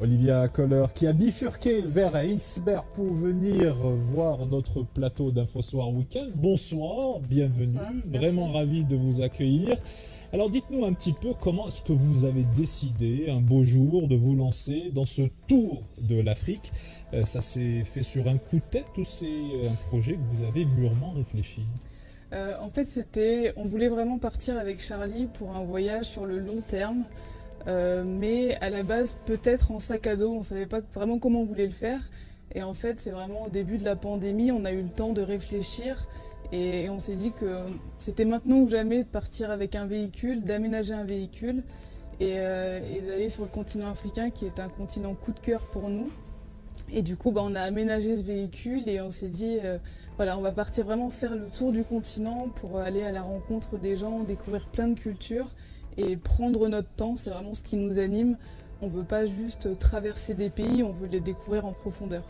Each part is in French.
Olivia Kohler qui a bifurqué vers Hinsberg pour venir voir notre plateau d'InfoSoir Week-end. Bonsoir, bienvenue, Bonsoir, vraiment merci. ravi de vous accueillir. Alors dites-nous un petit peu comment est-ce que vous avez décidé un beau jour de vous lancer dans ce tour de l'Afrique. Ça s'est fait sur un coup de tête ou c'est un projet que vous avez mûrement réfléchi? En fait, on voulait vraiment partir avec Charlie pour un voyage sur le long terme, mais à la base, peut-être en sac à dos, on savait pas vraiment comment on voulait le faire. Et en fait, c'est vraiment au début de la pandémie, on a eu le temps de réfléchir et on s'est dit que c'était maintenant ou jamais de partir avec un véhicule, d'aménager un véhicule et d'aller sur le continent africain qui est un continent coup de cœur pour nous. Et du coup, on a aménagé ce véhicule et on s'est dit, voilà, on va partir vraiment faire le tour du continent pour aller à la rencontre des gens, découvrir plein de cultures et prendre notre temps. C'est vraiment ce qui nous anime. On veut pas juste traverser des pays, on veut les découvrir en profondeur.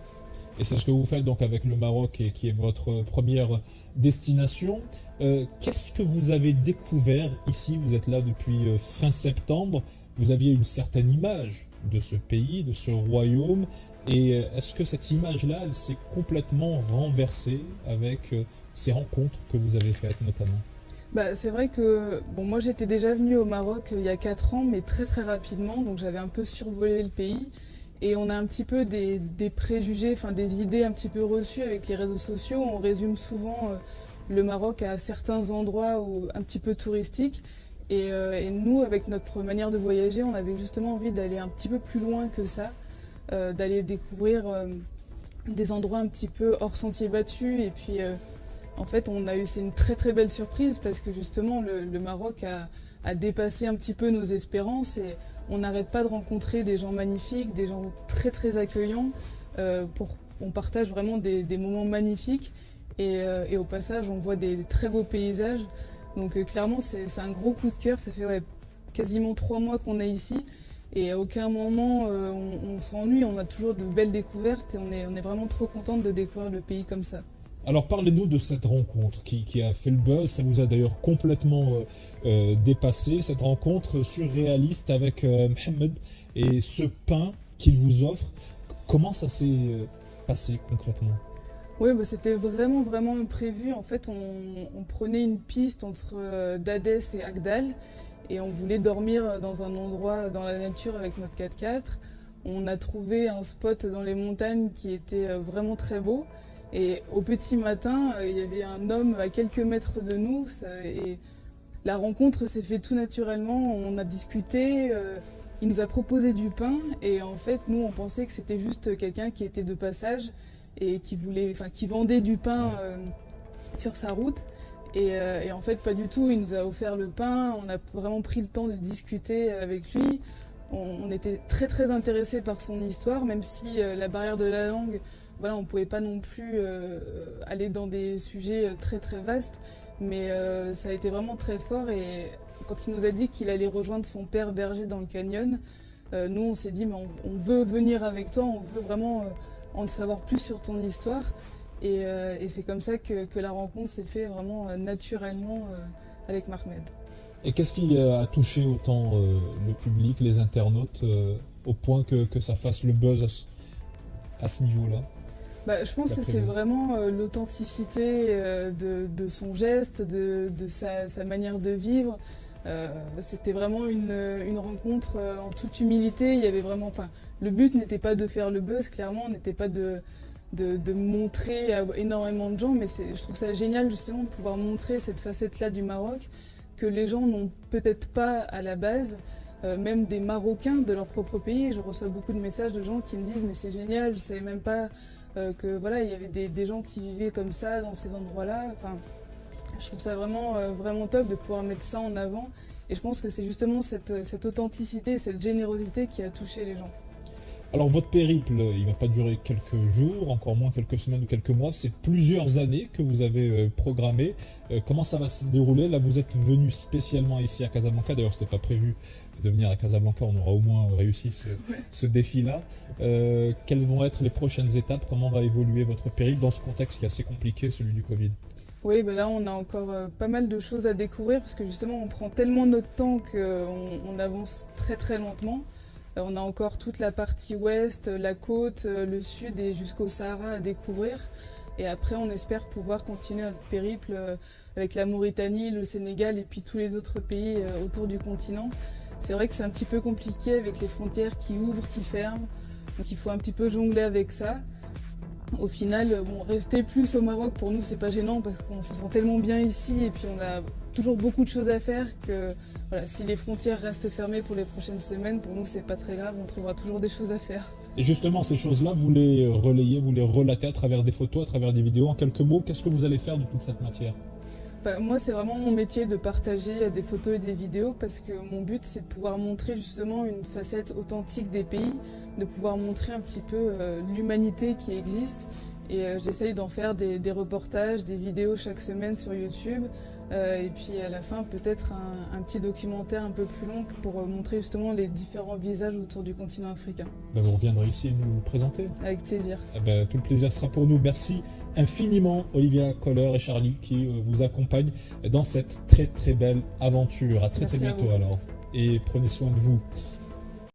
Et c'est ce que vous faites donc avec le Maroc et qui est votre première destination. Qu'est-ce que vous avez découvert ici? Vous êtes là depuis fin septembre. Vous aviez une certaine image de ce pays, de ce royaume. Et est-ce que cette image-là, elle s'est complètement renversée avec ces rencontres que vous avez faites notamment? C'est vrai que moi j'étais déjà venue au Maroc il y a 4 ans, mais très très rapidement, donc j'avais un peu survolé le pays. Et on a un petit peu des préjugés, enfin des idées un petit peu reçues avec les réseaux sociaux. On résume souvent le Maroc à certains endroits un petit peu touristiques. Et nous, avec notre manière de voyager, on avait justement envie d'aller un petit peu plus loin que ça, d'aller découvrir des endroits un petit peu hors sentier battu. Et puis en fait, c'est une très très belle surprise parce que justement le Maroc a dépassé un petit peu nos espérances et on n'arrête pas de rencontrer des gens magnifiques, des gens très très accueillants. On partage vraiment des moments magnifiques et au passage on voit des très beaux paysages. Donc clairement c'est un gros coup de cœur. Ça fait quasiment 3 mois qu'on est ici et à aucun moment on s'ennuie. On a toujours de belles découvertes et on est vraiment trop contente de découvrir le pays comme ça. Alors parlez-nous de cette rencontre qui a fait le buzz, ça vous a d'ailleurs complètement dépassé, cette rencontre surréaliste avec Mohamed et ce pain qu'il vous offre. Comment ça s'est passé concrètement? Oui, c'était vraiment vraiment imprévu. En fait, on prenait une piste entre Dadès et Agdal et on voulait dormir dans un endroit dans la nature avec notre 4x4. On a trouvé un spot dans les montagnes qui était vraiment très beau. Et au petit matin, il y avait un homme à quelques mètres de nous. Et la rencontre s'est faite tout naturellement. On a discuté. Il nous a proposé du pain. Et en fait, nous, on pensait que c'était juste quelqu'un qui était de passage et qui vendait du pain sur sa route. Et en fait, pas du tout. Il nous a offert le pain. On a vraiment pris le temps de discuter avec lui. On était très très intéressés par son histoire, même si la barrière de la langue, voilà, on ne pouvait pas non plus aller dans des sujets très très vastes, mais ça a été vraiment très fort. Et quand il nous a dit qu'il allait rejoindre son père berger dans le canyon, nous on s'est dit, mais on veut venir avec toi, on veut vraiment en savoir plus sur ton histoire. Et c'est comme ça que la rencontre s'est faite vraiment naturellement avec Mahmed. Et qu'est-ce qui a touché autant le public, les internautes, au point que ça fasse le buzz à ce niveau-là, Je pense que d'après c'est vous? vraiment l'authenticité de son geste, de sa manière de vivre. C'était vraiment une rencontre en toute humilité. Il y avait vraiment, enfin, le but n'était pas de faire le buzz, clairement, n'était pas de montrer à énormément de gens, mais je trouve ça génial justement de pouvoir montrer cette facette-là du Maroc que les gens n'ont peut-être pas à la base. Même des Marocains de leur propre pays. Je reçois beaucoup de messages de gens qui me disent mais c'est génial, je savais même pas que voilà, il y avait des gens qui vivaient comme ça dans ces endroits-là. Enfin, je trouve ça vraiment, vraiment top de pouvoir mettre ça en avant. Et je pense que c'est justement cette authenticité, cette générosité qui a touché les gens. Alors votre périple, il ne va pas durer quelques jours, encore moins quelques semaines ou quelques mois, c'est plusieurs années que vous avez programmé. Comment ça va se dérouler? Là, vous êtes venu spécialement ici à Casablanca, d'ailleurs, ce n'était pas prévu de venir à Casablanca, on aura au moins réussi ce défi-là. Quelles vont être les prochaines étapes? Comment va évoluer votre périple dans ce contexte qui est assez compliqué, celui du Covid? Oui, là on a encore pas mal de choses à découvrir parce que justement on prend tellement notre temps qu'on avance très très lentement. On a encore toute la partie ouest, la côte, le sud et jusqu'au Sahara à découvrir. Et après, on espère pouvoir continuer notre périple avec la Mauritanie, le Sénégal et puis tous les autres pays autour du continent. C'est vrai que c'est un petit peu compliqué avec les frontières qui ouvrent, qui ferment. Donc il faut un petit peu jongler avec ça. Au final, bon, rester plus au Maroc, pour nous, c'est pas gênant parce qu'on se sent tellement bien ici et puis on a toujours beaucoup de choses à faire que voilà, si les frontières restent fermées pour les prochaines semaines, pour nous, c'est pas très grave, on trouvera toujours des choses à faire. Et justement, ces choses-là, vous les relayez, vous les relatez à travers des photos, à travers des vidéos. En quelques mots, qu'est-ce que vous allez faire de toute cette matière? Moi, c'est vraiment mon métier de partager des photos et des vidéos parce que mon but, c'est de pouvoir montrer justement une facette authentique des pays, de pouvoir montrer un petit peu l'humanité qui existe. Et j'essaye d'en faire des reportages, des vidéos chaque semaine sur YouTube. Et puis à la fin, peut-être un petit documentaire un peu plus long pour montrer justement les différents visages autour du continent africain. Vous reviendrez ici nous présenter. Avec plaisir. Tout le plaisir sera pour nous. Merci infiniment Olivia Kohler et Charlie qui vous accompagnent dans cette très très belle aventure. À très bientôt alors. Et prenez soin de vous.